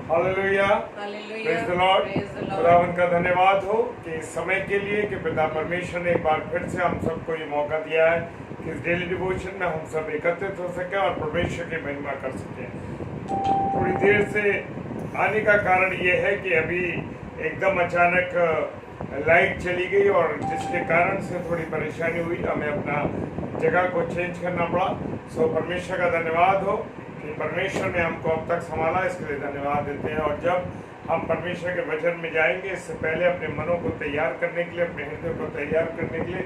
Hallelujah, praise the Lord. खुदावंद का धन्यवाद हो कि इस समय के लिए कि पिता परमेश्वर ने एक बार फिर से हम सबको ये मौका दिया है कि इस डेली डिवोशन में हम सब एकत्रित हो सके और परमेश्वर की महिमा कर सके। थोड़ी देर से आने का कारण ये है कि अभी एकदम अचानक लाइट चली गई और जिसके कारण से थोड़ी परेशानी हुई, हमें अपना जगह को चेंज करना पड़ा। सो परमेश्वर का धन्यवाद हो कि परमेश्वर ने हमको अब तक संभाला, इसके लिए धन्यवाद देते हैं। और जब हम परमेश्वर के वचन में जाएंगे, इससे पहले अपने मनों को तैयार करने के लिए, अपने हृदय को तैयार करने के लिए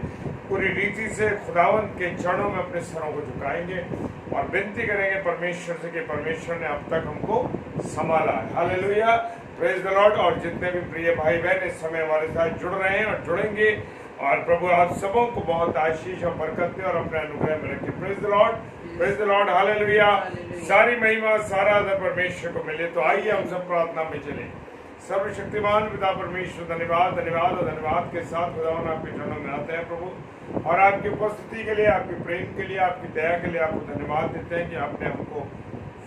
पूरी रीति से खुदावंत के चरणों में अपने सरों को झुकाएंगे और विनती करेंगे परमेश्वर से कि परमेश्वर ने अब तक हमको संभाला है। Hallelujah, praise the Lord. और जितने भी प्रिय भाई बहन इस समय हमारे साथ जुड़ रहे हैं और जुड़ेंगे, और प्रभु आप सबों को बहुत आशीष और बरकत दे और अपने अनुग्रह में रखे। Praise the Lord, praise the Lord, hallelujah. सारी महिमा सारा आदर परमेश्वर को मिले। तो आइए हम सब प्रार्थना में चले। सर्वशक्तिमान पिता परमेश्वर, धन्यवाद धन्यवाद और धन्यवाद के साथ खुदावन आपके चरणों में आते हैं प्रभु, और आपकी उपस्थिति के लिए, आपके प्रेम के लिए, आपकी दया के लिए आपको धन्यवाद देते हैं कि आपने हमको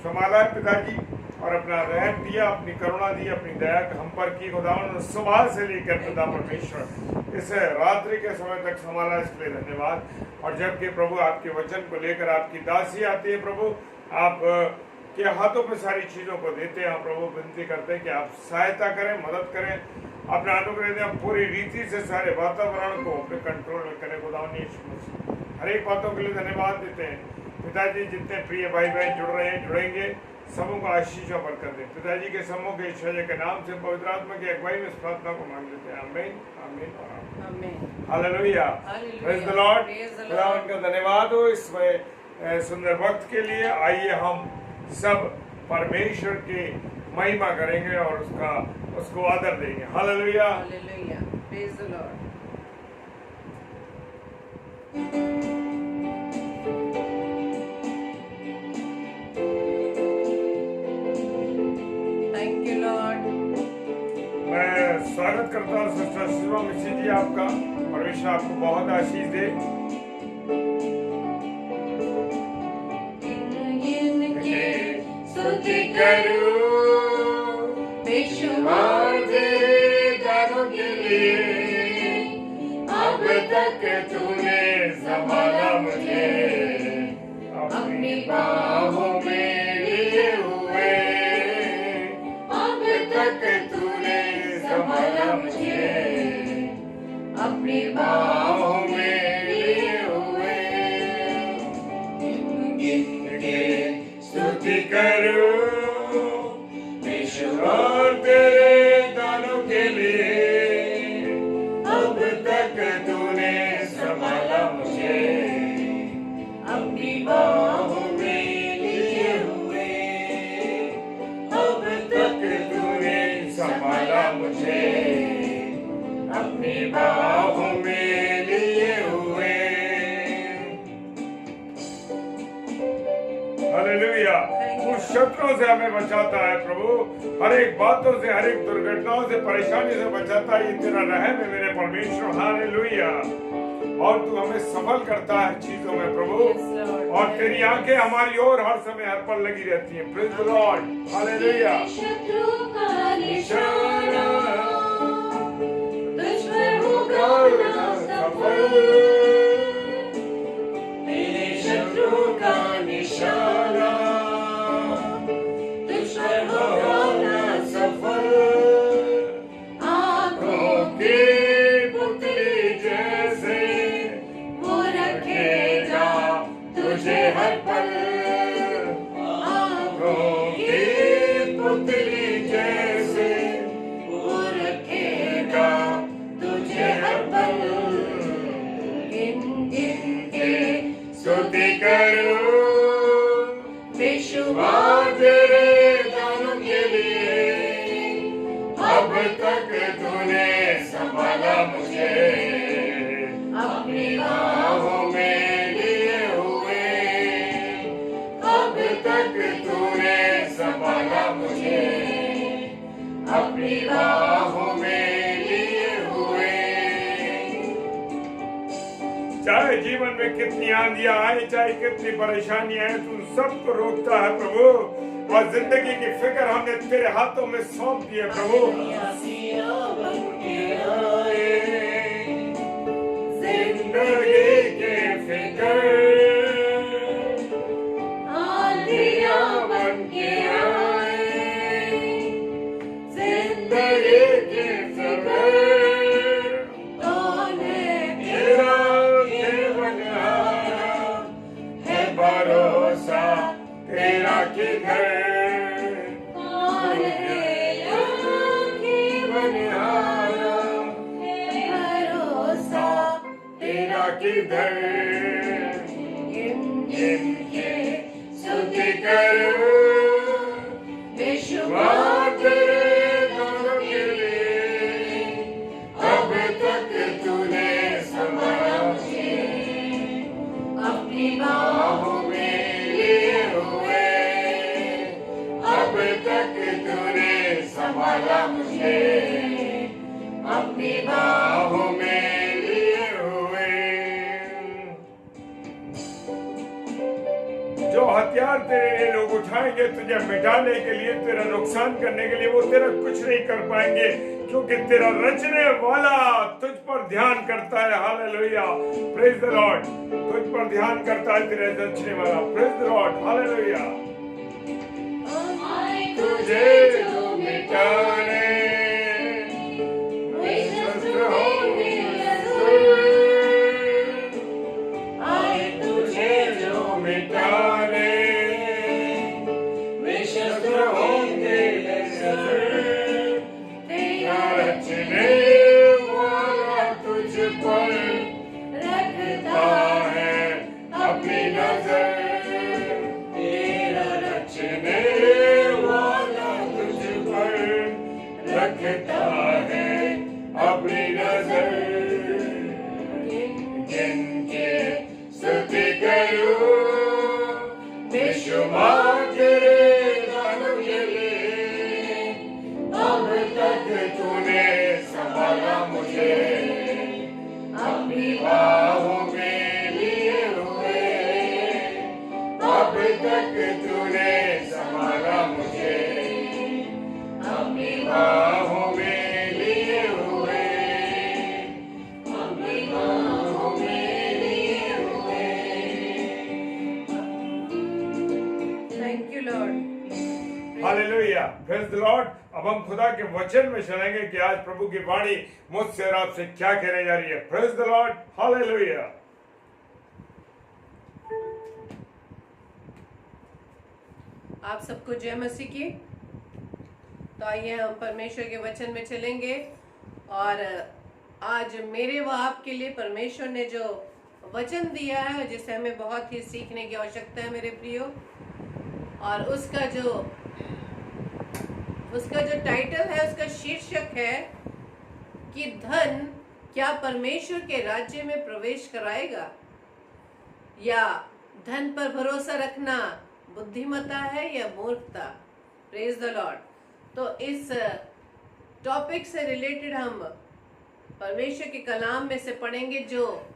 संभाला है पिताजी, और अपना रहम दिया, अपनी करुणा दी, अपनी दया हम पर की खुदावन, सुबह से लेकर पिता परमेश्वर इस रात्रि के समय तक संभाला, इसके लिए धन्यवाद। और जबकि प्रभु आपके वचन को लेकर आपकी दासी आती है प्रभु, आप के हाथों में सारी चीज़ों को देते हैं प्रभु, विनती करते हैं कि आप सहायता करें, मदद करें, अपना अनुग्रह दें, पूरी रीति से सारे वातावरण को अपने कंट्रोल में करें खुदावन यीशु मसीह। हर एक बातों के लिए धन्यवाद देते हैं पिताजी। जितने प्रिय भाई बहन जुड़ रहे हैं, जुड़ेंगे, सबों को आशीष और बरकत दें पिताजी के समूह के ईश्वर के नाम से पवित्र आत्मा की अगुवाई में इस प्रार्थना को मांग लेते हैं। आमीन, आमीन और आमीन। Hallelujah, praise the Lord. खुदावंद का धन्यवाद हो इस सुंदर वक्त के लिए। आइए हम सब परमेश्वर की महिमा करेंगे और उसको आदर देंगे। Hallelujah, hallelujah, praise the Lord. Thank you Lord. मैं स्वागत करता हूँ सिस्टर शिवा मिश्री जी आपका, परमेश्वर आपको बहुत आशीष दे। स्तुति करूं बेशुमार तेरे दानों के लिए, अब तक तूने संभाला मुझे अपनी बाहों में लिए हुए, अब तक तूने संभाला मुझे अपनी बाहों में लिए हुए। गिन के स्तुति करूं बेशुमार तेरे दानों के लिए, अब तक तूने संभाला मुझे अपनी बाहों में लिए हुए, अब तक तूने संभाला मुझे अपनी बाहों में लिए हुए। हालेलुया, उस शत्रुओं से हमें बचाता है प्रभु, हर एक बातों से, हर एक दुर्घटनाओं से, परेशानी से बचाता है। ये तेरा रहम है मेरे परमेश्वर। हालेलुया, और तू हमें सफल करता है चीजों में प्रभु, और तेरी आंखें हमारी ओर हर समय, हर पल लगी रहती हैं। Praise the Lord, hallelujah. शत्रु का निशाना तुझ पर होगा ना सफल, मेरे शत्रु का निशाना तुझ पर होगा ना सफल। आँखों की पुतली जैसे वो रखेगा तुझे हर पल, आँखों की पुतली जैसे वो रखेगा तुझे हर पल। गिन गिन के स्तुति करूं बेशुमार तेरे दानों के लिए, अब तक तूने संभाला मुझे अपनी बाहों में लिए हुए, अब तक तूने संभाला मुझे अपनी बाहों में लिए हुए। चाहे जीवन में कितनी आंधियां आए, चाहे कितनी परेशानियां आए, तू सबको रोकता है प्रभु, और जिंदगी की फिक्र हमने तेरे हाथों में सौंप दी है प्रभु। जिंदगी की फिक्र आंधिया बन के आए, जिंदगी की फिक्र कौन है तेरा केवल है भरोसा तेरा किधर, कौन है बनिहारा भरोसा तेरा किधर। इनके स्तुति करो बेशुमार तेरे दानों के लिए, अब तक तूने संभाला मुझे अपनी बाहों में लिए हुए, अब तक तूने संभाला मुझे अपनी बाहों बाहों में लिए हुए। जो हथियार तेरे लोग उठाएंगे तुझे मिटाने के लिए, तेरा नुकसान करने के लिए, वो तेरा कुछ नहीं कर पाएंगे, क्योंकि तेरा रचने वाला तुझ पर ध्यान करता है। Hallelujah, praise the Lord. तुझ पर ध्यान करता है तेरा रचने वाला। Praise the Lord, hallelujah. तुझे जो मिटाने शस्त्र होंगे आए तुझे जो मिटाने शस्त्र होंगे तेरा रचने वाला तुझ पर रखता है अपनी नजर, तेरा रचने वाला तुझ पर रखता है अपनी नजर। जिनके स्तुति करूं बेशुमार तेरे दानों के लिए, अब तक तूने संभाला मुझे अपनी बाहों में लिए हुए, अब तक तूने संभाला मुझे अपनी बाहों में लिए हुए, अपनी बाहों में लिए हुए। Thank you Lord. Hallelujah, praise the Lord. अब हम खुदा के वचन में चलेंगे कि आज प्रभु की वाणी मुझसे और आपसे क्या कहने जा रही है। Praise the Lord, hallelujah. आप सबको जय मसीह की। तो आइए हम परमेश्वर के वचन में चलेंगे, और आज मेरे व आपके लिए परमेश्वर ने जो वचन दिया है, जिसे हमें बहुत ही सीखने की आवश्यकता है मेरे प्रियो। और उसका जो टाइटल है, उसका शीर्षक है कि धन क्या परमेश्वर के राज्य में प्रवेश कराएगा, या धन पर भरोसा रखना बुद्धिमत्ता है या मूर्खता। Praise the Lord. तो इस टॉपिक से रिलेटेड हम परमेश्वर के कलाम में से पढ़ेंगे, जो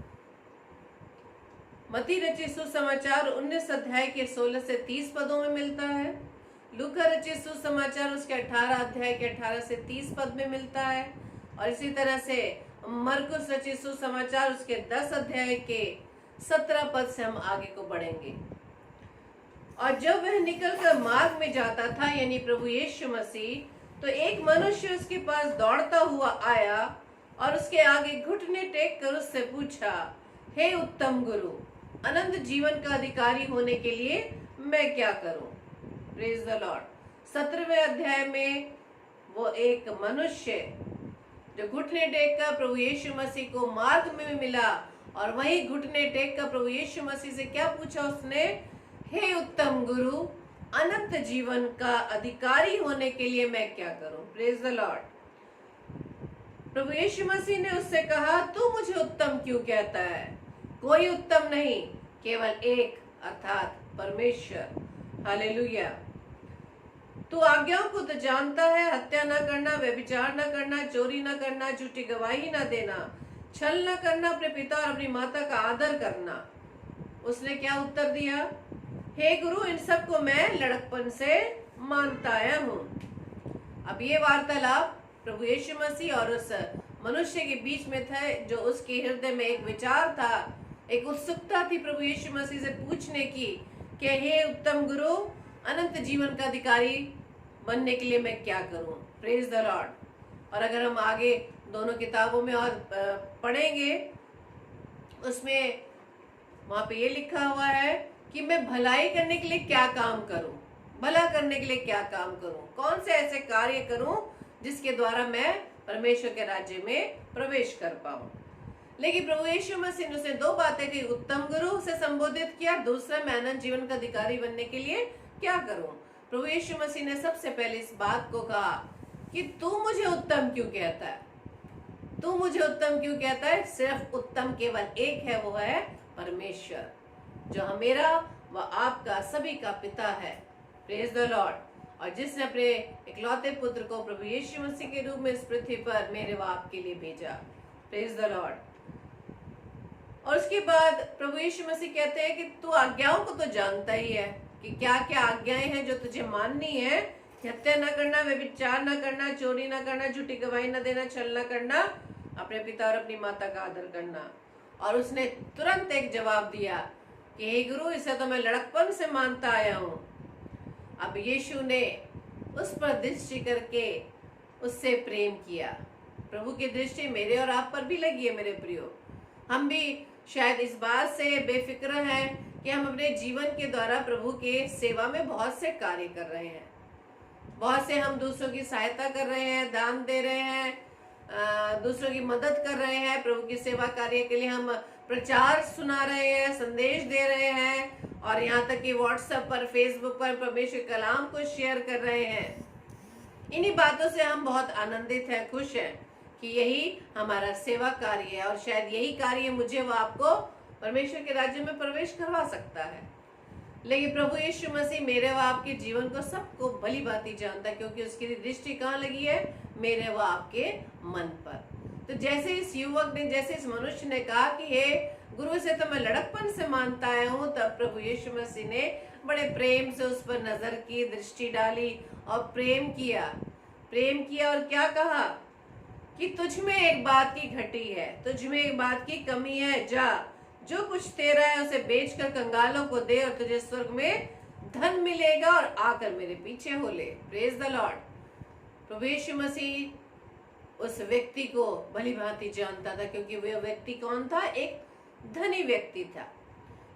मत्ती रचित सुसमाचार 19 अध्याय के 16 से 30 पदों में मिलता है। लूका रचित सुसमाचार उसके 18 अध्याय के 18 से 30 पद में मिलता है। और इसी तरह से मरकुस रचित सुसमाचार उसके 10 अध्याय के 17 पद से हम आगे को बढ़ेंगे। और जब वह निकलकर मार्ग में जाता था, यानी प्रभु यीशु मसीह, तो एक मनुष्य उसके पास दौड़ता हुआ आया और उसके आगे घुटने टेक कर उससे पूछा, हे उत्तम गुरु, अनंत जीवन का अधिकारी होने के लिए मैं क्या करूं? Praise the Lord. 17वें अध्याय में वो एक मनुष्य जो घुटने टेक कर प्रभु यीशु मसीह को मार्ग में मिला, और वही घुटने टेक कर प्रभु यीशु मसीह से क्या पूछा उसने? हे उत्तम गुरु, अनंत जीवन का अधिकारी होने के लिए मैं क्या करूं? Praise the Lord. प्रभु यीशु मसीह ने उससे कहा, तू मुझे उत्तम क्यों कहता है? कोई उत्तम नहीं, केवल एक, अर्थात परमेश्वर। हालेलुया। तू आज्ञाओं को तो जानता है, हत्या न करना, व्यभिचार न करना, चोरी न करना, झूठी गवाही न देना, छल न करना, अपने पिता और अपनी माता का आदर करना। उसने क्या उत्तर दिया? हे गुरु, इन सब को मैं लड़कपन से मानता आया हूँ। अब ये वार्तालाप प्रभु यीशु मसीह और उस मनुष्य के बीच में था, जो उसके हृदय में एक विचार था, एक उत्सुकता थी प्रभु यीशु मसीह से पूछने की कि हे उत्तम गुरु, अनंत जीवन का अधिकारी बनने के लिए मैं क्या करूं। Praise the Lord. और अगर हम आगे दोनों किताबों में और पढ़ेंगे, उसमें वहां पे ये लिखा हुआ है कि मैं भलाई करने के लिए क्या काम करूं, भला करने के लिए क्या काम करूं, कौन से ऐसे कार्य करूं जिसके द्वारा मैं परमेश्वर के राज्य में प्रवेश कर पाऊं। लेकिन प्रभु यीशु मसीह ने उसे दो बातें कही, उत्तम गुरु से संबोधित किया, दूसरा मैं अनंत जीवन का अधिकारी बनने के लिए क्या करूं। प्रभु यीशु मसीह ने सबसे पहले इस बात को कहा कि तू मुझे उत्तम क्यों कहता है, तू मुझे उत्तम क्यों कहता है। सिर्फ उत्तम केवल एक है, वो है परमेश्वर, जो मेरा व आपका सभी का पिता है। Praise the Lord. और जिसने अपने इकलौते पुत्र को प्रभु यीशु मसीह के रूप में इस पृथ्वी पर मेरे व आपके लिए भेजा। Praise the Lord. और उसके बाद प्रभु यीशु मसीह कहते हैं कि तू आज्ञाओं को तो जानता ही है कि क्या क्या आज्ञाएं हैं जो तुझे माननी है। हत्या न करना, व्यभिचार न करना, चोरी न करना, झूठी गवाही न देना, छल न करना, अपने पिता और अपनी माता का आदर करना। और उसने तुरंत एक जवाब दिया कि हे गुरु, इसे तो मैं लड़कपन से मानता आया हूँ। अब यीशु ने उस पर दृष्टि करके उससे प्रेम किया। प्रभु की दृष्टि मेरे और आप पर भी लगी है मेरे प्रियो। हम भी शायद इस बात से बेफिक्र हैं कि हम अपने जीवन के द्वारा प्रभु के सेवा में बहुत से कार्य कर रहे हैं, बहुत से हम दूसरों की सहायता कर रहे हैं, दान दे रहे हैं, दूसरों की मदद कर रहे हैं, प्रभु की सेवा कार्य के लिए हम प्रचार सुना रहे हैं, संदेश दे रहे हैं, और यहाँ तक कि व्हाट्सएप पर, फेसबुक पर परमेश्वर कलाम को शेयर कर रहे हैं। इन्हीं बातों से हम बहुत आनंदित हैं, खुश हैं कि यही हमारा सेवा कार्य है, और शायद यही कार्य मुझे व आपको परमेश्वर के राज्य में प्रवेश करवा सकता है। लेकिन प्रभु यीशु मसीह मेरे व आपके जीवन को सबको भली भांति जानता है, क्योंकि उसकी दृष्टि कहाँ लगी है, मेरे व आपके मन पर। तो जैसे इस युवक ने, जैसे इस मनुष्य ने कहा कि हे गुरु, से तो मैं लड़कपन से मानता आया हूँ, तब प्रभु यीशु मसीह ने बड़े प्रेम से उस पर नजर की, दृष्टि डाली और प्रेम किया और क्या कहा कि तुझ में एक बात की घटी है, तुझ में एक बात की कमी है। जा, जो कुछ तेरा है उसे बेचकर कंगालों को दे और तुझे स्वर्ग में धन मिलेगा, और आकर मेरे पीछे हो ले। Praise the Lord. प्रभु यीशु मसीह उस व्यक्ति को भली भांति जानता था, क्योंकि वह व्यक्ति कौन था, एक धनी व्यक्ति था।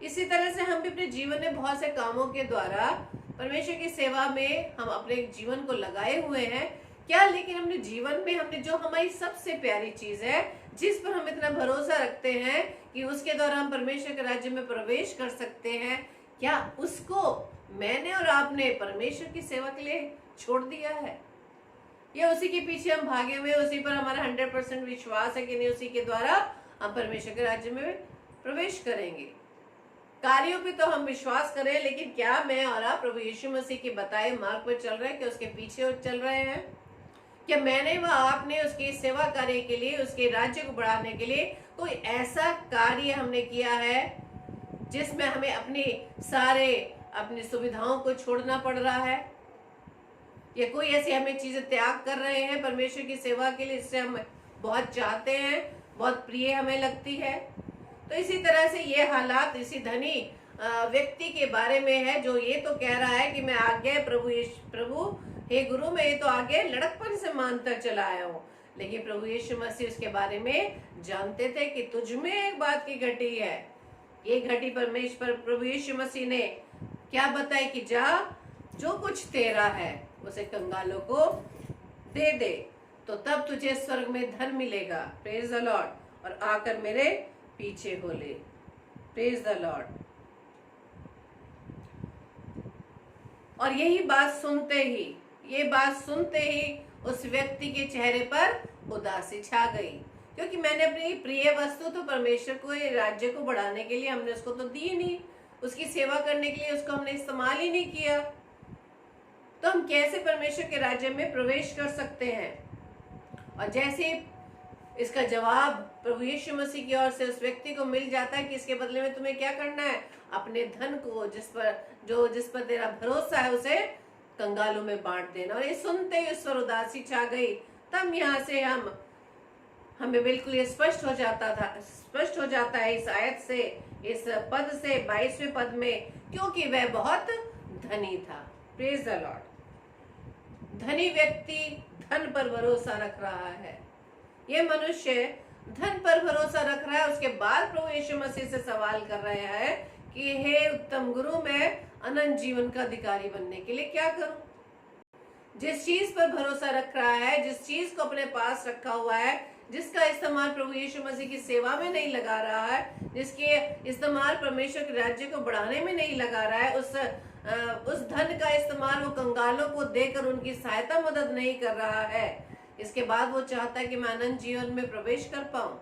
इसी तरह से हम भी अपने जीवन में बहुत से कामों के द्वारा परमेश्वर की सेवा में हम अपने जीवन को लगाए हुए हैं क्या, लेकिन अपने जीवन में हमने जो हमारी सबसे प्यारी चीज है, जिस पर हम इतना भरोसा रखते हैं कि उसके द्वारा हम परमेश्वर के राज्य में प्रवेश कर सकते हैं, क्या उसको मैंने और आपने परमेश्वर की सेवा के लिए छोड़ दिया है, या उसी के पीछे हम भागे हुए, उसी पर हमारा 100% विश्वास है कि नहीं उसी के द्वारा हम परमेश्वर के राज्य में प्रवेश करेंगे। कार्यों पे तो हम विश्वास करें, लेकिन क्या मैं और आप प्रभु यीशु मसीह के बताए मार्ग पर चल रहे हैं, कि उसके पीछे चल रहे हैं? क्या मैंने व आपने उसकी सेवा कार्य के लिए, उसके राज्य को बढ़ाने के लिए कोई ऐसा कार्य हमने किया है जिसमें हमें अपनी सुविधाओं को छोड़ना पड़ रहा है, या कोई ऐसी हमें चीजें त्याग कर रहे हैं परमेश्वर की सेवा के लिए, इससे हम बहुत चाहते हैं, बहुत प्रिय हमें लगती है? तो इसी तरह से ये हालात इसी धनी व्यक्ति के बारे में है, जो ये तो कह रहा है कि मैं आज्ञा प्रभु हे गुरु, मैं ये तो आगे लड़कपन से मानता चला आया हूँ। लेकिन प्रभु यीशु मसीह उसके बारे में जानते थे कि तुझ में एक बात की घटी है। ये घटी परमेश्वर प्रभु यीशु मसीह ने क्या बताई कि जा, जो कुछ तेरा है उसे कंगालों को दे दे, तो तब तुझे स्वर्ग में धन मिलेगा। Praise the Lord. और आकर मेरे पीछे हो ले। Praise the Lord. और यही बात सुनते ही उस व्यक्ति के चेहरे पर उदासी छा गई, क्योंकि मैंने अपनी प्रिय वस्तु तो परमेश्वर को, राज्य को बढ़ाने के लिए हमने उसको तो दी नहीं, उसकी सेवा करने के लिए उसको हमने इस्तेमाल ही नहीं किया, तो हम कैसे परमेश्वर के राज्य में प्रवेश कर सकते हैं? और जैसे इसका जवाब प्रभु यीशु मसीह की ओर से उस व्यक्ति को मिल जाता है कि इसके बदले में तुम्हें क्या करना है, अपने धन को जिस पर तेरा भरोसा है उसे कंगालों में बांट देना। और ये सुनते ही उस पर उदासी छा गई। तब यहाँ से हमें बिल्कुल ये स्पष्ट हो जाता है इस आयत से, इस पद से, 22वें पद में, क्योंकि वह बहुत धनी था। Praise the Lord. धनी व्यक्ति धन पर भरोसा रख रहा है। ये मनुष्य धन पर भरोसा रख रहा है। उसके बाद प्रभु यीशु मसीह से सवाल कर रहा है कि हे उत्तम गुरु, मैं अनंत जीवन का अधिकारी बनने के लिए क्या करूं? जिस चीज पर भरोसा रख रहा है, जिस चीज को अपने पास रखा हुआ है, जिसका इस्तेमाल प्रभु यीशु मसीह की सेवा में नहीं लगा रहा है, जिसके इस्तेमाल परमेश्वर के राज्य को बढ़ाने में नहीं लगा रहा है, उस धन का इस्तेमाल वो कंगालों को देकर उनकी सहायता मदद नहीं कर रहा है, इसके बाद वो चाहता है कि मैं अनंत जीवन में प्रवेश कर पाऊं।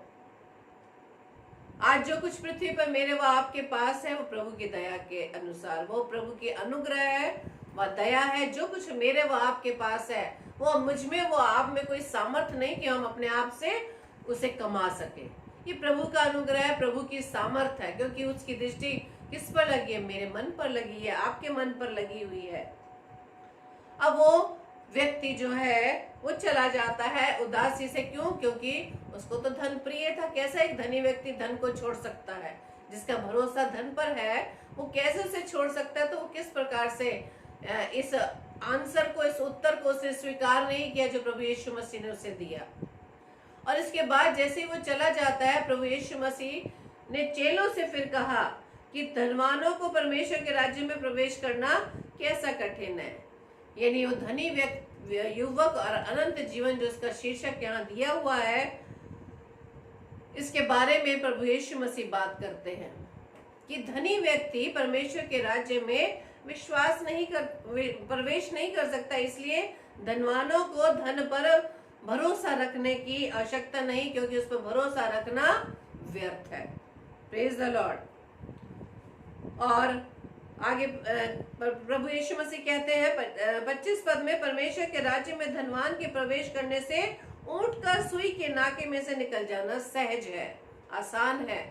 आज जो कुछ पृथ्वी पर मेरे व आपके पास है, वो प्रभु की दया के अनुसार, वो प्रभु की अनुग्रह है, वह दया है। जो कुछ मेरे व आपके पास है, वो मुझ में, वो आप में कोई सामर्थ नहीं कि हम अपने आप से उसे कमा सके। ये प्रभु का अनुग्रह है, प्रभु की सामर्थ है, क्योंकि उसकी दृष्टि किस पर लगी है? मेरे मन पर लगी है, आपके मन पर लगी हुई है। अब वो व्यक्ति जो है वो चला जाता है उदासी से। क्यों? क्योंकि उसको तो धन प्रिय था। कैसा एक धनी व्यक्ति धन को छोड़ सकता है? जिसका भरोसा धन पर है, वो कैसे उसे छोड़ सकता है? तो वो किस प्रकार से इस आंसर को, इस उत्तर को उसने स्वीकार नहीं किया जो प्रभु यीशु मसीह ने उसे दिया। और इसके बाद जैसे ही वो चला जाता है, प्रभु यीशु मसीह ने चेलों से फिर कहा कि धनवानों को परमेश्वर के राज्य में प्रवेश करना कैसा कठिन है। यानी वो धनी युवक और अनंत जीवन, जो इसका शीर्षक यहाँ दिया हुआ है, इसके बारे में प्रभु यीशु मसीह बात करते हैं कि धनी व्यक्ति परमेश्वर के राज्य में प्रवेश नहीं कर सकता। इसलिए धनवानों को धन पर भरोसा रखने की आवश्यकता नहीं, क्योंकि उस पर भरोसा रखना व्यर्थ है। Praise the Lord. और आगे प्रभु यीशु मसीह कहते हैं 25 पद में, परमेश्वर के राज्य में धनवान के प्रवेश करने से ऊंट का सुई के नाके में से निकल जाना सहज है, आसान है।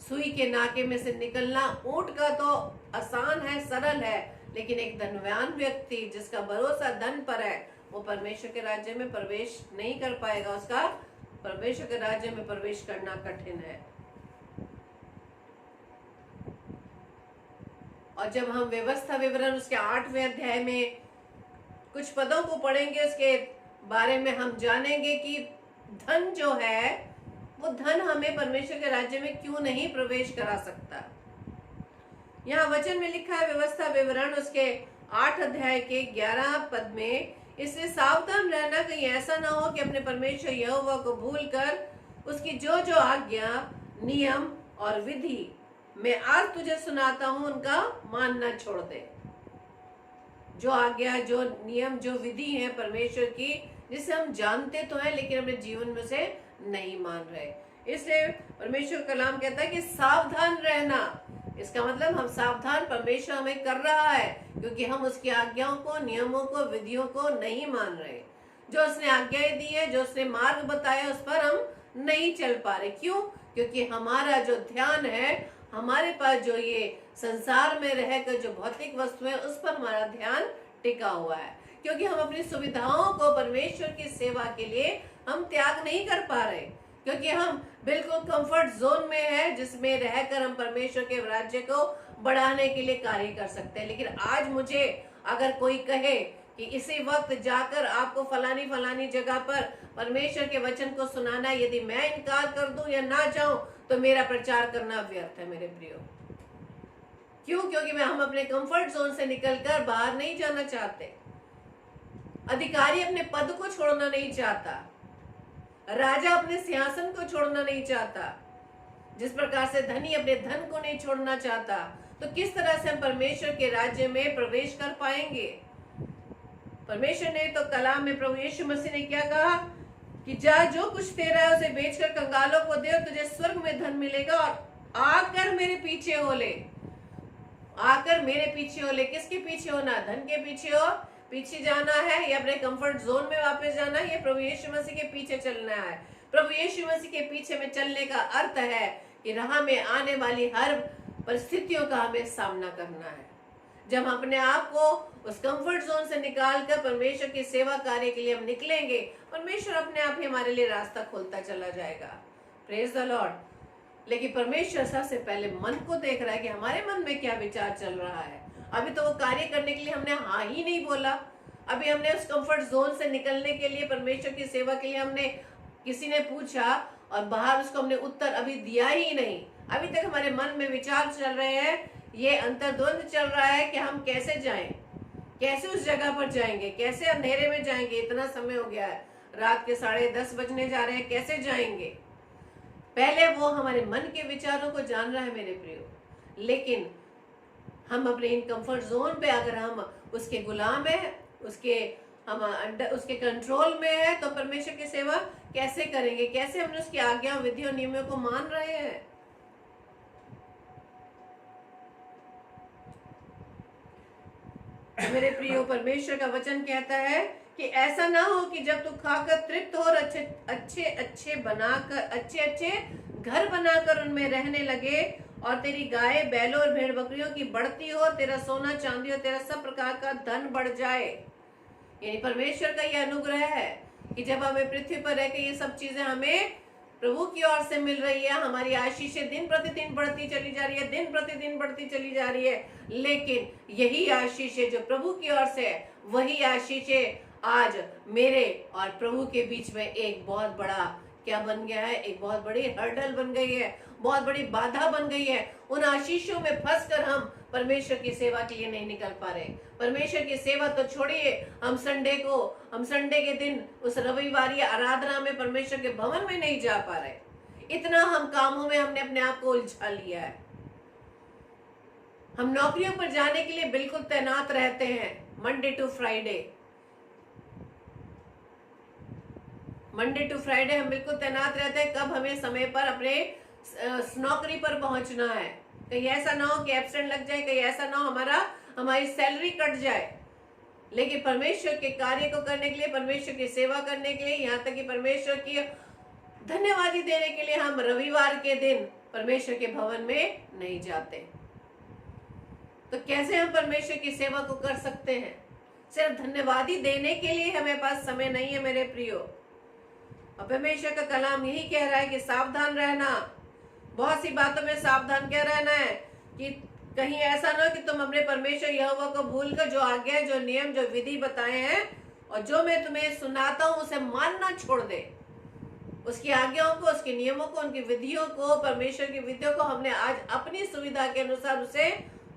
सुई के नाके में से निकलना ऊंट का तो आसान है, सरल है, लेकिन एक धनवान व्यक्ति जिसका भरोसा धन पर है, वो परमेश्वर के राज्य में प्रवेश नहीं कर पाएगा। उसका परमेश्वर के राज्य में प्रवेश करना कठिन है। और जब हम व्यवस्था विवरण उसके 8वें अध्याय में कुछ पदों को पढ़ेंगे, उसके बारे में हम जानेंगे कि धन जो है, वो धन हमें परमेश्वर के राज्य में क्यों नहीं प्रवेश करा सकता। यहाँ वचन में लिखा है व्यवस्था विवरण उसके 8 अध्याय के 11 पद में, इसलिए सावधान रहना कहीं ऐसा ना हो कि अपने परमेश्वर यहोवा को भूलकर उसकी जो जो आज्ञा, नियम और विधि मैं आज तुझे सुनाता हूं, उनका मानना छोड़ दे। जो आज्ञा, जो नियम, जो विधि है परमेश्वर की, जिसे हम जानते तो हैं लेकिन अपने जीवन में से नहीं मान रहे। इसलिए परमेश्वर कलाम कहता है कि सावधान रहना। इसका मतलब हम सावधान परमेश्वर हमें कर रहा है, क्योंकि हम उसकी आज्ञाओं को, नियमों को, विधियों को नहीं मान रहे। जो उसने आज्ञाएं दी है, जो उसने मार्ग बताया, उस पर हम नहीं चल पा रहे। क्यों? क्योंकि हमारा जो ध्यान है, हमारे पास जो ये संसार में रहकर जो भौतिक वस्तु है, उस पर हमारा ध्यान टिका हुआ है। क्योंकि हम अपनी सुविधाओं को परमेश्वर की सेवा के लिए हम त्याग नहीं कर पा रहे, क्योंकि हम बिल्कुल कंफर्ट जोन में है, जिसमें रहकर हम परमेश्वर के राज्य को बढ़ाने के लिए कार्य कर सकते हैं। लेकिन आज मुझे अगर कोई कहे कि इसी वक्त जाकर आपको फलानी फलानी जगह पर परमेश्वर के वचन को सुनाना, यदि मैं इनकार कर दूं या ना जाऊं, तो मेरा प्रचार करना व्यर्थ है मेरे प्रियो। क्यों? क्योंकि हम अपने कंफर्ट जोन से निकलकर बाहर नहीं जाना चाहते। अधिकारी अपने पद को छोड़ना नहीं चाहता, राजा अपने सिंहासन को छोड़ना नहीं चाहता, जिस प्रकार से धनी अपने धन को नहीं छोड़ना चाहता, तो किस तरह से हम परमेश्वर के राज्य में प्रवेश कर पाएंगे? परमेश्वर ने तो कलाम में प्रभु यीशु मसीह ने क्या कहा कि जा, जो कुछ तेरा है उसे बेचकर कंगालों को दे और तुझे स्वर्ग में धन मिलेगा, और आकर मेरे पीछे हो ले। आकर मेरे पीछे हो ले। किसके पीछे होना? धन के पीछे हो, पीछे जाना है, या अपने कंफर्ट जोन में वापस जाना है, या प्रभु यीशु मसीह के पीछे चलना है? प्रभु यीशु मसीह के पीछे में चलने का अर्थ है कि राह में आने वाली हर परिस्थितियों का हमें सामना करना है। जब हम अपने आप को उस कंफर्ट जोन से निकालकर परमेश्वर की सेवा कार्य के लिए हम निकलेंगे, परमेश्वर अपने आप ही हमारे लिए रास्ता खोलता चला जाएगा। Praise the Lord. लेकिन परमेश्वर सबसे पहले मन को देख रहा है कि हमारे मन में क्या विचार चल रहा है। अभी तो वो कार्य करने के लिए हमने हाँ ही नहीं बोला। अभी हमने उस कंफर्ट जोन से निकलने के लिए, परमेश्वर की सेवा के लिए हमने किसी ने पूछा और बाहर उसको हमने उत्तर अभी दिया ही नहीं। अभी तक हमारे मन में विचार चल रहे हैं, ये अंतर्द्वंद चल रहा है कि हम कैसे जाएं, कैसे उस जगह पर जाएंगे, कैसे अंधेरे में जाएंगे। इतना समय हो गया है, रात के 10:30 बजने जा रहे हैं, कैसे जाएंगे। पहले वो हमारे मन के विचारों को जान रहा है मेरे प्रियो। लेकिन हम अपने इन कंफर्ट जोन पे अगर हम उसके गुलाम है, उसके कंट्रोल में है, तो परमेश्वर की सेवा कैसे करेंगे, कैसे हमने उसकी आज्ञा, विधियों, नियमों को मान रहे हैं। मेरे प्रियो, परमेश्वर का वचन कहता है कि ऐसा ना हो कि जब तू खाकर तृप्त हो और अच्छे घर बनाकर उनमें रहने लगे और तेरी गाय, बैलों और भेड़ बकरियों की बढ़ती हो, तेरा सोना चांदी और तेरा सब प्रकार का धन बढ़ जाए। यानी परमेश्वर का यह अनुग्रह है कि जब हमें पृथ्वी पर रह के ये सब चीजें हमें प्रभु की ओर से मिल रही है, हमारी आशीषें दिन प्रतिदिन बढ़ती चली जा रही है, दिन प्रतिदिन बढ़ती चली जा रही है। लेकिन यही आशीषें जो प्रभु की ओर से है, वही आशीषें आज मेरे और प्रभु के बीच में एक बहुत बड़ा क्या बन गया है, एक बहुत बड़ी हर्डल बन गई है, बहुत बड़ी बाधा बन गई है। उन आशीषों में फंसकर हम परमेश्वर की सेवा के लिए नहीं निकल पा रहे। परमेश्वर की सेवा तो छोड़िए, हम संडे के दिन उस रविवारी आराधना में परमेश्वर के भवन में नहीं जा पा रहे। इतना हम कामों में हमने अपने आप को उलझा लिया है। हम नौकरियों पर जाने के लिए बिल्कुल तैनात रहते हैं, मंडे टू फ्राइडे हम बिल्कुल तैनात रहते हैं कब हमें समय पर अपने नौकरी पर पहुंचना है। कहीं ऐसा ना हो कि एब्सेंट लग जाए, कहीं ऐसा ना हो हमारी सैलरी कट जाए। लेकिन परमेश्वर के कार्य को करने के लिए, परमेश्वर की सेवा करने के लिए, यहाँ तक कि परमेश्वर की धन्यवादी देने के लिए हम रविवार के दिन परमेश्वर के भवन में नहीं जाते। तो कैसे हम परमेश्वर की सेवा को कर सकते हैं? सिर्फ धन्यवादी देने के लिए हमें पास समय नहीं है मेरे प्रियो। और परमेश्वर का कलाम यही कह रहा है कि सावधान रहना, बहुत सी बातों में सावधान क्या रहना है कि कहीं ऐसा ना हो कि तुम अपने परमेश्वर यहोवा को भूलकर जो आज्ञा, जो नियम, जो विधि बताए हैं और जो मैं तुम्हें सुनाता हूं उसे मानना छोड़ दे। उसकी आज्ञाओं को, उसके नियमों को, उनकी विधियों को, परमेश्वर की विधियों को हमने आज अपनी सुविधा के अनुसार उसे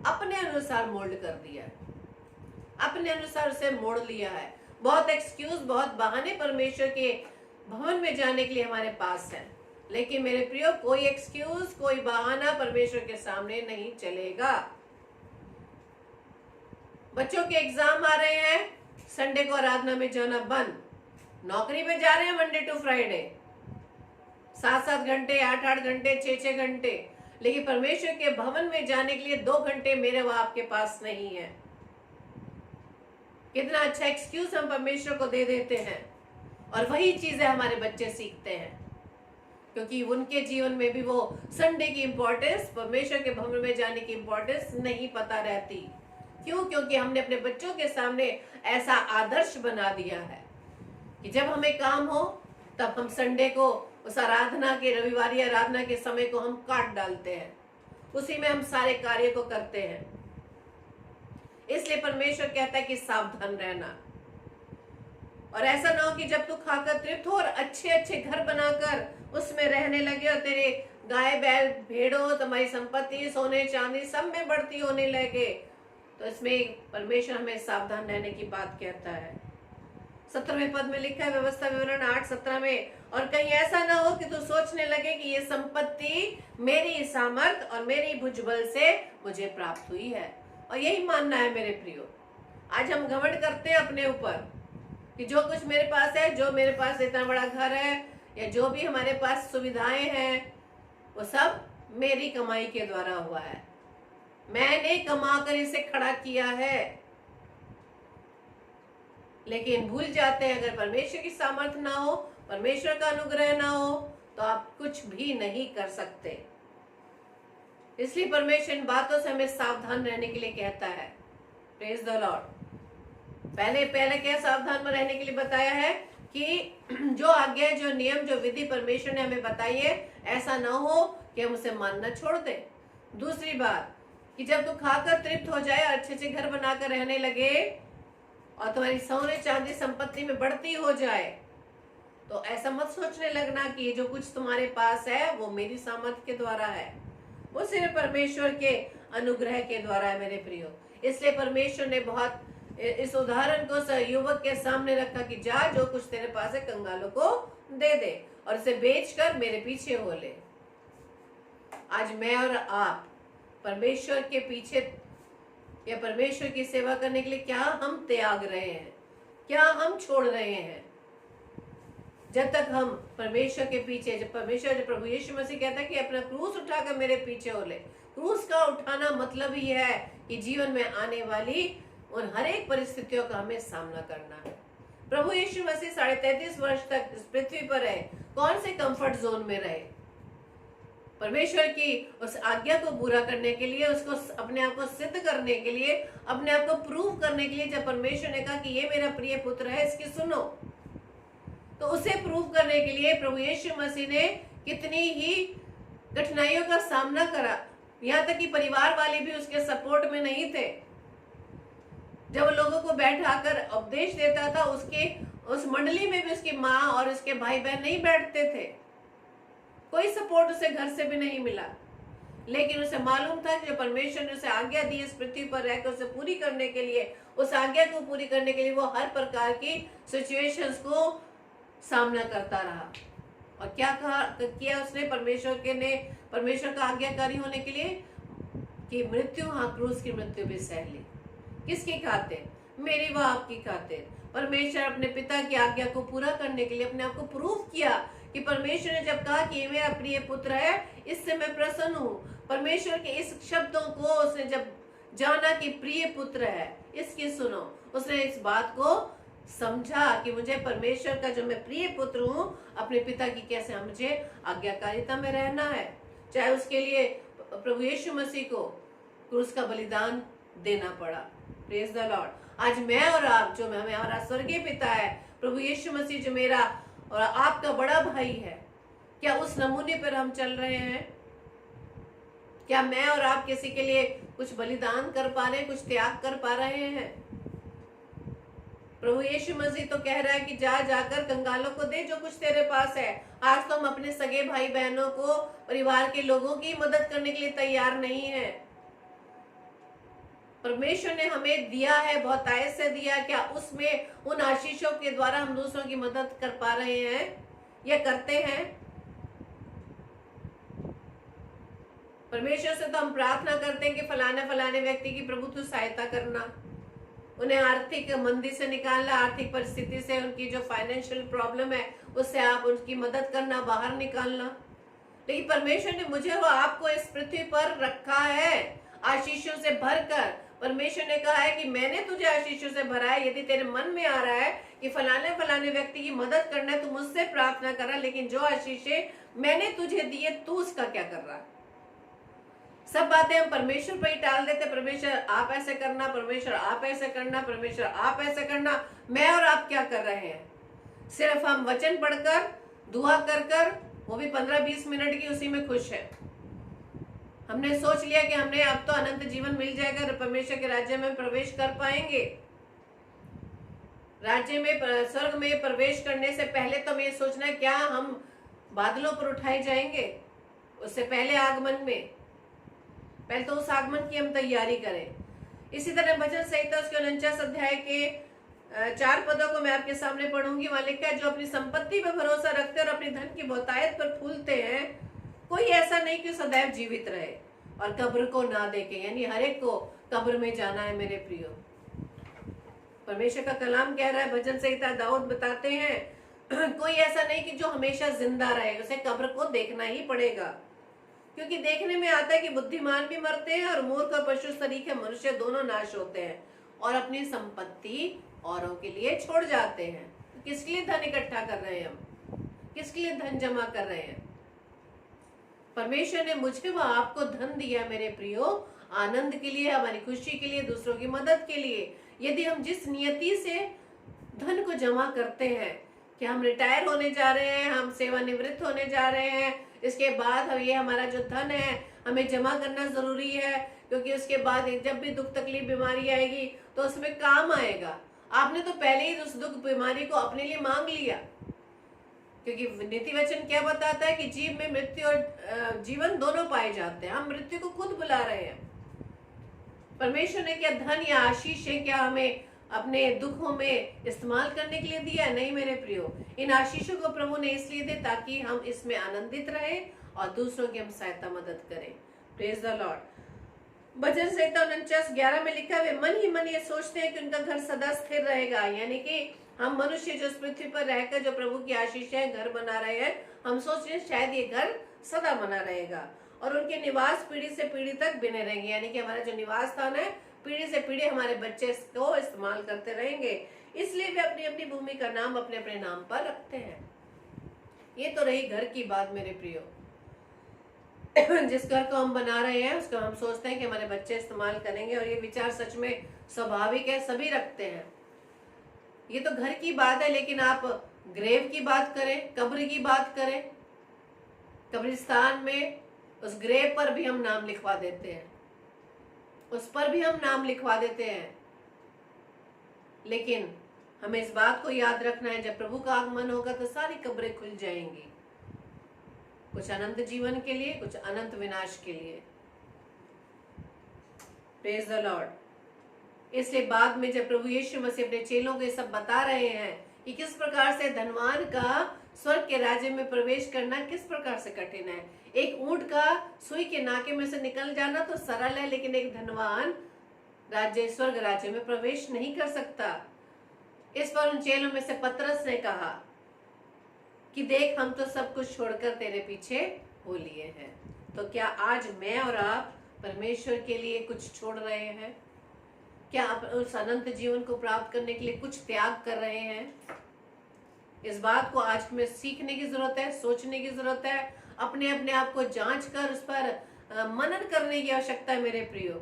अपने अनुसार मोल्ड कर दिया है, अपने अनुसार उसे मोड़ लिया है। बहुत एक्सक्यूज, बहुत बहाने परमेश्वर के भवन में जाने के लिए हमारे पास है। लेकिन मेरे प्रियो, कोई एक्सक्यूज, कोई बहाना परमेश्वर के सामने नहीं चलेगा। बच्चों के एग्जाम आ रहे हैं, संडे को आराधना में जाना बंद। नौकरी पे जा रहे हैं मंडे टू फ्राइडे, 7-7 घंटे, 8-8 घंटे, 6-6 घंटे। लेकिन परमेश्वर के भवन में जाने के लिए 2 घंटे मेरे व आपके पास नहीं है। कितना अच्छा एक्सक्यूज हम परमेश्वर को दे देते हैं और वही चीजें हमारे बच्चे सीखते हैं, क्योंकि उनके जीवन में भी वो संडे की इंपॉर्टेंस, परमेश्वर के भवन में जाने की इंपॉर्टेंस नहीं पता रहती। क्यों? क्योंकि हमने अपने बच्चों के सामने ऐसा आदर्श बना दिया है कि जब हमें काम हो तब हम संडे को उस आराधना के, रविवारी आराधना के समय को हम काट डालते हैं, उसी में हम सारे कार्य को करते हैं। इसलिए परमेश्वर कहता है कि सावधान रहना। और ऐसा ना हो कि जब तू खाकर तृप्त हो और अच्छे घर बनाकर उसमें रहने लगे और तेरे गाय, बैल, भेड़ों, तुम्हारी संपत्ति, सोने चांदी सब में बढ़ती होने लगे, तो इसमें परमेश्वर हमें सावधान रहने की बात कहता है। 17वें पद में लिखा है, व्यवस्था विवरण 8:17 में, और कहीं ऐसा ना हो कि तू सोचने लगे कि ये संपत्ति मेरी सामर्थ और मेरी भुजबल से मुझे प्राप्त हुई है। और यही मानना है मेरे प्रियो। आज हम घमंड करते हैं अपने ऊपर कि जो कुछ मेरे पास है, जो मेरे पास इतना बड़ा घर है या जो भी हमारे पास सुविधाएं हैं, वो सब मेरी कमाई के द्वारा हुआ है, मैंने कमा कर इसे खड़ा किया है। लेकिन भूल जाते हैं अगर परमेश्वर की सामर्थ्य ना हो, परमेश्वर का अनुग्रह ना हो, तो आप कुछ भी नहीं कर सकते। इसलिए परमेश्वर इन बातों से हमें सावधान रहने के लिए कहता है प्रेज द लॉर्ड। पहले क्या सावधान में रहने के लिए बताया है कि जो आज्ञा, जो नियम, जो विधि परमेश्वर ने हमें बताई है, ऐसा ना हो कि हम उसे मानना छोड़ दें। दूसरी बात कि जब तू खाकर तृप्त हो जाए, अच्छे अच्छे घर बनाकर रहने लगे और तुम्हारी सोने चांदी संपत्ति में बढ़ती हो जाए, तो ऐसा मत सोचने लगना कि ये जो कुछ तुम्हारे पास है वो मेरी सामर्थ्य के द्वारा है, वो सिर्फ परमेश्वर के अनुग्रह के द्वारा है मेरे प्रियो। इसलिए परमेश्वर ने बहुत इस उदाहरण को युवक के सामने रखा कि जा, जो कुछ तेरे पास है कंगालों को दे दे और इसे बेचकर मेरे पीछे हो ले। आज मैं और आप परमेश्वर के पीछे या परमेश्वर की सेवा करने के लिए क्या हम त्याग रहे हैं, क्या हम छोड़ रहे हैं? जब तक हम परमेश्वर के पीछे, जब प्रभु यीशु मसीह कहता है कि अपना क्रूस उठाकर मेरे पीछे हो ले, क्रूस का उठाना मतलब ही है कि जीवन में आने वाली उन हर एक परिस्थितियों का हमें सामना करना है। प्रभु यीशु मसीह 33.5 वर्ष तक इस पृथ्वी पर रहे, कौन से कंफर्ट जोन में रहे? परमेश्वर की उस आज्ञा को पूरा करने के लिए, उसको अपने आप को सिद्ध करने के लिए, अपने आप को प्रूव करने के लिए। जब परमेश्वर ने कहा कि ये मेरा प्रिय पुत्र है, इसकी सुनो, तो उसे प्रूव करने के लिए प्रभु यीशु मसीह ने कितनी ही कठिनाइयों का सामना करा। यहाँ तक कि परिवार वाले भी उसके सपोर्ट में नहीं थे। जब लोगों को बैठाकर उपदेश देता था, उस मंडली में भी उसकी माँ और उसके भाई बहन नहीं बैठते थे, कोई सपोर्ट उसे घर से भी नहीं मिला। लेकिन उसे मालूम था कि जो परमेश्वर ने उसे आज्ञा दी इस पृथ्वी पर रहकर उसे पूरी करने के लिए, उस आज्ञा को पूरी करने के लिए वो हर प्रकार की सिचुएशंस को सामना करता रहा। और क्या किया उसने? परमेश्वर का आज्ञाकारी होने के लिए कि मृत्यु, हाँ, क्रूस की मृत्यु भी सह ली। किसकी खातिर? मेरी व आपकी खातिर। परमेश्वर अपने पिता की आज्ञा को पूरा करने के लिए अपने आप को प्रूव किया कि परमेश्वर ने जब कहा कि ये मेरा प्रिय पुत्र है, इससे मैं प्रसन्न हूँ। परमेश्वर के इस शब्दों को उसने जब जाना कि प्रिय पुत्र है, इसकी सुनो, उसने इस बात को समझा कि मुझे परमेश्वर का जो मैं प्रिय पुत्र हूँ, अपने पिता की कैसे मुझे आज्ञाकारिता में रहना है। चाहे उसके लिए प्रभु यीशु मसीह को क्रूस का बलिदान देना पड़ा। Praise the Lord. आज मैं और आप, जो मैं हमारा स्वर्गीय पिता है, प्रभु यीशु मसीह जो मेरा और आपका बड़ा भाई है, क्या उस नमूने पर हम चल रहे हैं? क्या मैं और आप किसी के लिए कुछ बलिदान कर पा रहे हैं, कुछ त्याग कर पा रहे हैं? प्रभु यीशु मसीह तो कह रहा है कि जाकर कंगालों को दे जो कुछ तेरे पास है। आज तो हम अपने सगे भाई बहनों को, परिवार के लोगों की मदद करने के लिए तैयार नहीं है। परमेश्वर ने हमें दिया है, बहुत आयत से दिया। क्या उसमें उन आशीषों के द्वारा हम दूसरों की मदद कर पा रहे हैं या करते हैं? परमेश्वर से तो हम प्रार्थना करते हैं कि फलाने व्यक्ति की प्रभु तू सहायता करना, उन्हें आर्थिक मंदी से निकालना, आर्थिक परिस्थिति से, उनकी जो फाइनेंशियल प्रॉब्लम है उससे आप उनकी मदद करना, बाहर निकालना। लेकिन परमेश्वर ने मुझे और आपको इस पृथ्वी पर रखा है आशीषों से भरकर। परमेश्वर ने कहा है कि मैंने तुझे आशीषों से भरा है। यदि तेरे मन में आ रहा है कि फलाने व्यक्ति की मदद करना है, तो मुझसे प्रार्थना करा, लेकिन जो आशीषें मैंने तुझे दी है, तू उसका क्या कर रहा है? सब बातें हम परमेश्वर पर ही टाल देते। परमेश्वर आप ऐसे करना, परमेश्वर आप ऐसे करना, परमेश्वर आप ऐसे करना। मैं और आप क्या कर रहे हैं? सिर्फ हम वचन पढ़कर, दुआ कर, वो भी 15-20 मिनट की, उसी में खुश है। हमने सोच लिया कि हमने अब तो अनंत जीवन मिल जाएगा, परमेश्वर के राज्य में प्रवेश कर पाएंगे। राज्य में, स्वर्ग में प्रवेश करने से पहले तो हमें ये सोचना है क्या हम बादलों पर उठाए जाएंगे? उससे पहले आगमन में, पहले तो उस आगमन की हम तैयारी करें। इसी तरह भजन संहिता उसके 49 अध्याय के 4 पदों को मैं आपके सामने पढ़ूंगी। वहां लिखा है, जो अपनी संपत्ति पर भरोसा रखते और अपनी धन की बहुतायत पर फूलते हैं, कोई ऐसा नहीं कि सदैव जीवित रहे और कब्र को ना देखे। यानी हर एक को कब्र में जाना है मेरे प्रियो। परमेश्वर का कलाम कह रहा है, भजन संहिता दाऊद बताते हैं, कोई ऐसा नहीं कि जो हमेशा जिंदा रहे, उसे कब्र को देखना ही पड़ेगा। क्योंकि देखने में आता है कि बुद्धिमान भी मरते हैं और मूर्ख और पशु सरीखे मनुष्य दोनों नाश होते हैं और अपनी संपत्ति औरों के लिए छोड़ जाते हैं। तो किसके लिए धन इकट्ठा कर रहे हैं हम? किसके लिए धन जमा कर रहे हैं? परमेश्वर ने मुझे व आपको धन दिया मेरे प्रियो, आनंद के लिए, हमारी खुशी के लिए, दूसरों की मदद के लिए। यदि हम जिस नियति से धन को जमा करते हैं कि हम रिटायर होने जा रहे हैं, हम सेवानिवृत्त होने जा रहे हैं, इसके बाद हम ये हमारा जो धन है हमें जमा करना जरूरी है, क्योंकि उसके बाद जब भी दुख तकलीफ बीमारी आएगी तो उसमें काम आएगा। आपने तो पहले ही उस दुख बीमारी को अपने लिए मांग लिया, क्योंकि नीति वचन क्या बताता है कि जीव में मृत्यु और जीवन दोनों पाए जाते हैं। हम मृत्यु को खुद बुला रहे हैं। परमेश्वर ने क्या धन या आशीष है क्या हमें अपने दुखों में इस्तेमाल करने के लिए दिया? नहीं मेरे प्रियो, इन आशीषों को प्रभु ने इसलिए दे ताकि हम इसमें आनंदित रहे और दूसरों की हम सहायता मदद करें। Praise the Lord. भजन संहिता 49:11 में लिखा है, मन ही मन ये सोचते हैं कि उनका घर सदा स्थिर रहेगा। यानी कि हम मनुष्य जो इस पृथ्वी पर रहकर जो प्रभु की आशीष है घर बना रहे हैं, हम सोच रहे हैं शायद ये घर सदा बना रहेगा और उनके निवास पीढ़ी से पीढ़ी तक बने रहेंगे। यानी कि हमारा जो निवास स्थान है पीढ़ी से पीढ़ी हमारे बच्चे इसको इस्तेमाल करते रहेंगे, इसलिए वे अपनी अपनी भूमि का नाम अपने अपने नाम पर रखते हैं। ये तो रही घर की बात मेरे प्रियो। जिस घर को हम बना रहे हैं उसको हम सोचते हैं कि हमारे बच्चे इस्तेमाल करेंगे, और ये विचार सच में स्वाभाविक है, सभी रखते हैं। ये तो घर की बात है, लेकिन आप ग्रेव की बात करें, कब्र की बात करें, कब्रिस्तान में उस ग्रेव पर भी हम नाम लिखवा देते हैं, उस पर भी हम नाम लिखवा देते हैं। लेकिन हमें इस बात को याद रखना है, जब प्रभु का आगमन होगा तो सारी कब्रें खुल जाएंगी, कुछ अनंत जीवन के लिए, कुछ अनंत विनाश के लिए। Praise the Lord. इसलिए बाद में जब प्रभु यीशु मसीह अपने चेलों को ये सब बता रहे हैं कि किस प्रकार से धनवान का स्वर्ग के राज्य में प्रवेश करना किस प्रकार से कठिन है। एक ऊंट का सुई के नाके में से निकल जाना तो सरल है, लेकिन एक धनवान स्वर्ग राज्य में प्रवेश नहीं कर सकता। इस पर उन चेलों में से पतरस ने कहा कि देख, हम तो सब कुछ छोड़कर तेरे पीछे हो लिए हैं। तो क्या आज मैं और आप परमेश्वर के लिए कुछ छोड़ रहे हैं? क्या आप उस अनंत जीवन को प्राप्त करने के लिए कुछ त्याग कर रहे हैं? इस बात को आज में सीखने की जरूरत है, सोचने की जरूरत है, अपने अपने आप को जांच कर उस पर मनन करने की आवश्यकता है मेरे प्रियो,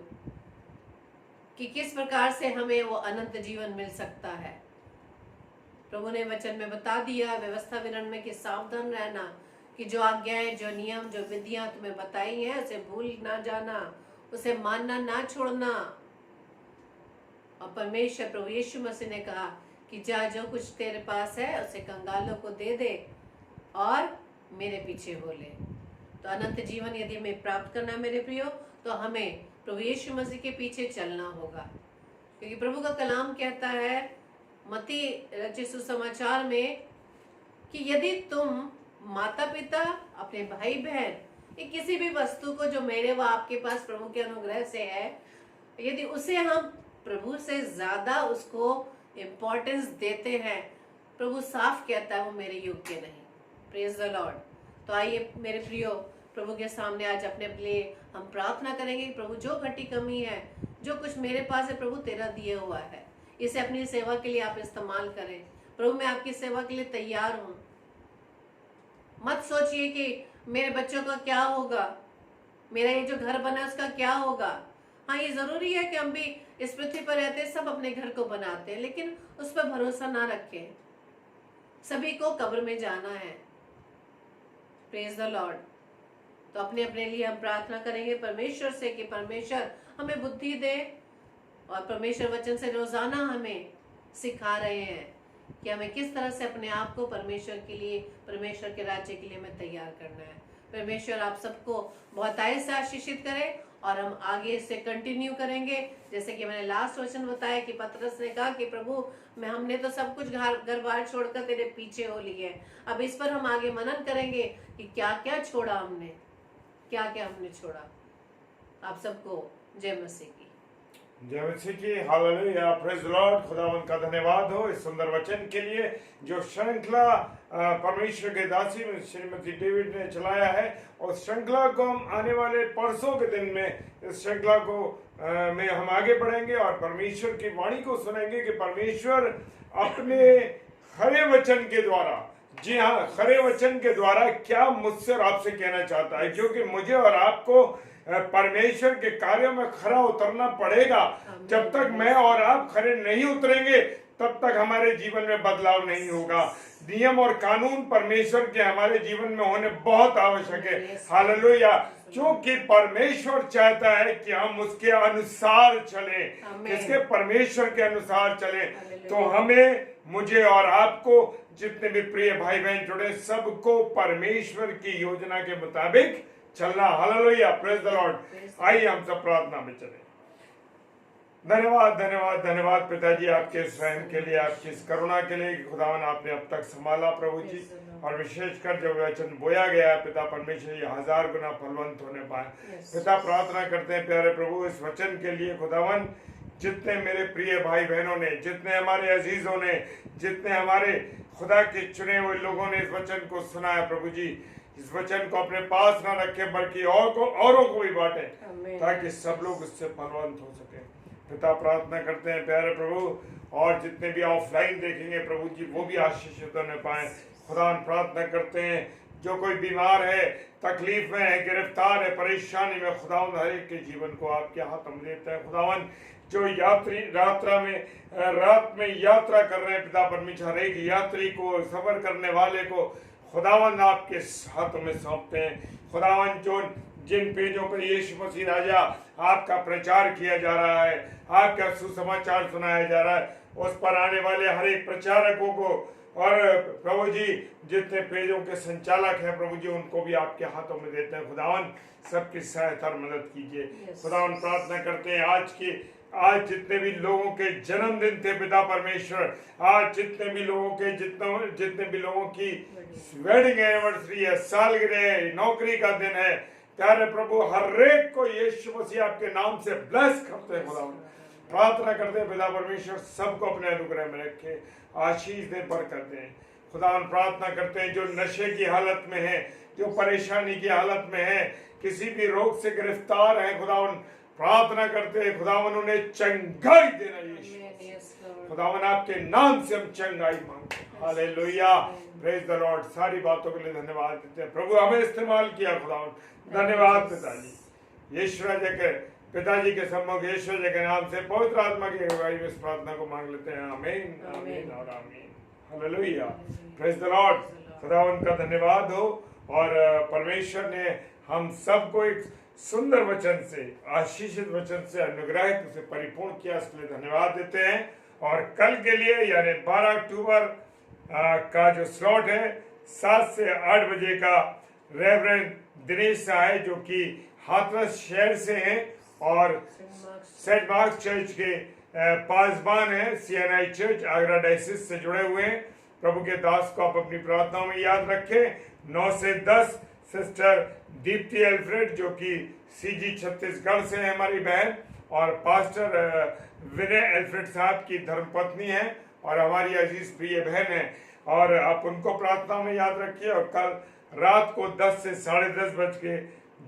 कि किस प्रकार से हमें वो अनंत जीवन मिल सकता है। प्रभु ने वचन में बता दिया व्यवस्था विवरण में कि सावधान रहना, कि जो आज्ञाएं, जो नियम, जो विधियां तुम्हें बताई हैं उसे भूल ना जाना, उसे मानना ना छोड़ना। और परमेश्वर प्रभु यीशु मसीह ने कहा कि जा, जो कुछ तेरे पास है उसे कंगालों को दे दे और मेरे पीछे हो ले। तो अनंत जीवन यदि हमें प्राप्त करना है मेरे प्रियो, तो हमें प्रभु यीशु मसीह के पीछे चलना होगा, क्योंकि प्रभु का कलाम कहता है मत्ती रचित सुसमाचार में कि यदि तुम माता पिता, अपने भाई बहन, या किसी भी वस्तु को जो मेरे व आपके पास प्रभु के अनुग्रह से है, यदि उसे हम प्रभु से ज्यादा उसको इम्पोर्टेंस देते हैं, प्रभु साफ कहता है वो मेरे योग्य नहीं। Praise the Lord. तो आइए मेरे प्रियो, प्रभु के सामने आज अपने लिए हम प्रार्थना करेंगे। प्रभु जो घटी कमी है, जो कुछ मेरे पास है प्रभु तेरा दिया हुआ है, इसे अपनी सेवा के लिए आप इस्तेमाल करें। प्रभु मैं आपकी सेवा के लिए तैयार हूँ। मत सोचिए कि मेरे बच्चों का क्या होगा, मेरा ये जो घर बना है उसका क्या होगा। हाँ, ये जरूरी है कि हम भी इस पृथ्वी पर रहते हैं, सब अपने घर को बनाते हैं, लेकिन उस पर भरोसा ना रखें। सभी को कब्र में जाना है। Praise the Lord. तो अपने अपने लिए हम प्रार्थना करेंगे परमेश्वर से कि परमेश्वर हमें बुद्धि दे, और परमेश्वर वचन से रोजाना हमें सिखा रहे हैं कि हमें किस तरह से अपने आप को परमेश्वर के लिए, परमेश्वर के राज्य के लिए हमें तैयार करना है। परमेश्वर आप सबको बहुत आय से आशीषित करे, और हम आगे इससे कंटिन्यू करेंगे। जैसे कि मैंने लास्ट वचन बताया कि पतरस ने कहा कि प्रभु हमने तो सब कुछ घर बार छोड़कर तेरे पीछे हो लिए। अब इस पर हम आगे मनन करेंगे कि क्या क्या छोड़ा हमने, क्या क्या हमने छोड़ा। आप सबको जय मसीह की। जय मसीह की। Hallelujah, praise the Lord. खुदावन का धन्यवाद हो इस सुंदर वचन के लिए, जो श्रृंखला परमेश्वर के दासी में श्रीमती डेविड ने चलाया है। और श्रृंखला को हम आने वाले परसों के दिन में इस श्रृंखला को में हम आगे बढ़ेंगे और परमेश्वर की वाणी को सुनेंगे कि परमेश्वर अपने हरे वचन के द्वारा, जी हाँ, खरे वचन के द्वारा क्या मुझसे और आपसे कहना चाहता है, जो कि मुझे और आपको परमेश्वर के कार्यों में खरा उतरना पड़ेगा। जब तक मैं और आप खरे नहीं उतरेंगे तब तक हमारे जीवन में बदलाव नहीं होगा। नियम और कानून परमेश्वर के हमारे जीवन में होने बहुत आवश्यक है। हालेलुया। क्योंकि परमेश्वर चाहता है कि हम उसके अनुसार चलें। इसके परमेश्वर के अनुसार चलें। तो हमें, मुझे और आपको, जितने भी प्रिय भाई बहन जुड़े, सबको परमेश्वर की योजना के मुताबिक चलना। Hallelujah, praise the Lord. आइए हम सब प्रार्थना में चलें। धन्यवाद धन्यवाद धन्यवाद पिताजी, आपके इस रहम के लिए, आपकी इस करुणा के लिए। खुदावन आपने अब तक संभाला प्रभु जी, और विशेषकर जो वचन बोया गया है पिता परमेश्वर, ये 1000 गुना फलवंत होने पाए। पिता प्रार्थना करते हैं प्यारे प्रभु इस वचन के लिए। खुदावन जितने मेरे प्रिय भाई बहनों ने, जितने हमारे अजीजों ने, जितने हमारे खुदा के चुने हुए लोगों ने इस वचन को सुना है प्रभु जी, इस वचन को अपने पास ना रखे बल्कि औरों को भी बांटे, ताकि सब लोग उससे फलवंत हो सके। पिता प्रार्थना करते हैं प्यारे प्रभु, और जितने भी ऑफलाइन देखेंगे प्रभु जी, वो भी आशीषित होने पाए। खुदा प्रार्थना करते हैं जो कोई बीमार है, तकलीफ में है, गिरफ्तार है, परेशानी में, खुदावन हर एक के जीवन को आपके हाथ में देते हैं। खुदावन जो यात्री रात में यात्रा कर रहे हैं पिता परमेश्वर, हर एक यात्री को, सफर करने वाले को खुदावन आपके हाथों में सौंपते हैं। खुदावन जो जिन पेजों पर यीशु मसीह राजा आपका प्रचार किया जा रहा है, आपका सुसमाचार सुनाया जा रहा है, उस पर आने वाले हर एक प्रचारकों को, और प्रभु जी जितने पेजों के संचालक हैं प्रभु जी, उनको भी आपके हाथों में देते हैं। खुदावन सबकी सहायता और मदद कीजिए। खुदावन प्रार्थना करते हैं आज जितने भी लोगों के जन्मदिन थे पिता परमेश्वर, आज जितने भी लोगों की वेडिंग एनिवर्सरी है, सालगिरह है, नौकरी का दिन है, प्यारे प्रभु हर एक को यीशु मसीह आपके नाम से ब्लेस करते हैं। खुदावन प्रार्थना करते हैं पिता परमेश्वर सबको अपने अनुग्रह में रखे, आशीष दे, बरकत दें। खुदावन प्रार्थना करते हैं जो नशे की हालत में है, जो परेशानी की हालत में है, किसी भी रोग से गिरफ्तार है, खुदावन प्रार्थना करते हैं खुदावन उन्हें चंगाई देना। यीशु खुदावन आपके नाम से हम चंगाई मांगते हैं। Hallelujah, praise the Lord. सारी बातों के लिए धन्यवाद देते हैं प्रभु, हमें इस्तेमाल किया खुदावन, धन्यवाद पिताजी। यीशु राजा के पिताजी के सम्मुख यीशु राजा के नाम से पवित्र आत्मा की अगुवाई में इस प्रार्थना को मांग लेते हैं। आमीन आमीन और आमीन। Hallelujah, praise the Lord. खुदावन का धन्यवाद हो, और परमेश्वर ने हम सबको एक सुंदर वचन से, आशीषित वचन से, अनुग्रहित से परिपूर्ण किया, इसलिए धन्यवाद देते हैं। और कल के लिए यानी 12 अक्टूबर का जो स्लॉट है 7 से 8 बजे का, रेवरेंड दिनेश साहब जो कि हाथरस शहर से हैं और सेंट मार्क्स चर्च के पासबान हैं, CNI चर्च आगरा डायसिस से जुड़े हुए हैं। प्रभु के दास को आप अपनी प्रार्थनाओं में याद रखें। 9 से 10 सिस्टर दीप्ति एल्फ्रेड जो कि CG छत्तीसगढ़ से है हमारी बहन, और पास्टर विनय एल्फ्रेड साहब की धर्मपत्नी है और हमारी अजीज प्रिय बहन है, और आप उनको प्रार्थना में याद रखिए। और कल रात को 10 से 10:30 बज के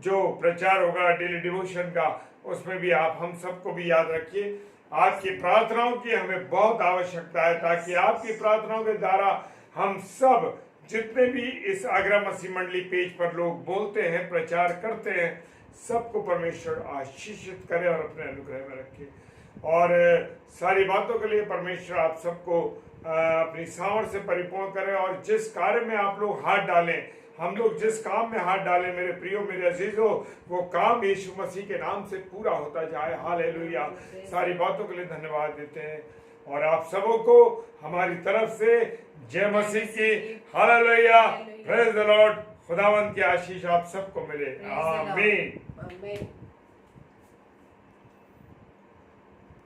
जो प्रचार होगा डेली डिवोशन का, उसमें भी आप हम सबको भी याद रखिए। आपकी प्रार्थनाओं की हमें बहुत आवश्यकता है, ताकि आपकी प्रार्थनाओं के द्वारा हम सब जितने भी इस आगरा मसीह मंडली पेज पर लोग बोलते हैं, प्रचार करते हैं, सबको परमेश्वर आशीषित करे और अपने अनुग्रह में रखे। और सारी बातों के लिए परमेश्वर आप सबको अपनी सामर्थ से परिपूर्ण करे। और जिस कार्य में आप लोग हाथ डालें, हम लोग जिस काम में हाथ डालें मेरे प्रियो, मेरे अजीजों, वो काम यीशु मसीह के नाम से पूरा होता जाए। हालेलुया। सारी बातों के लिए धन्यवाद देते हैं, और आप सबों को हमारी तरफ से जय मसीह की। Hallelujah, praise the Lord. खुदावंत की आशीष आप सबको मिले। आमीन।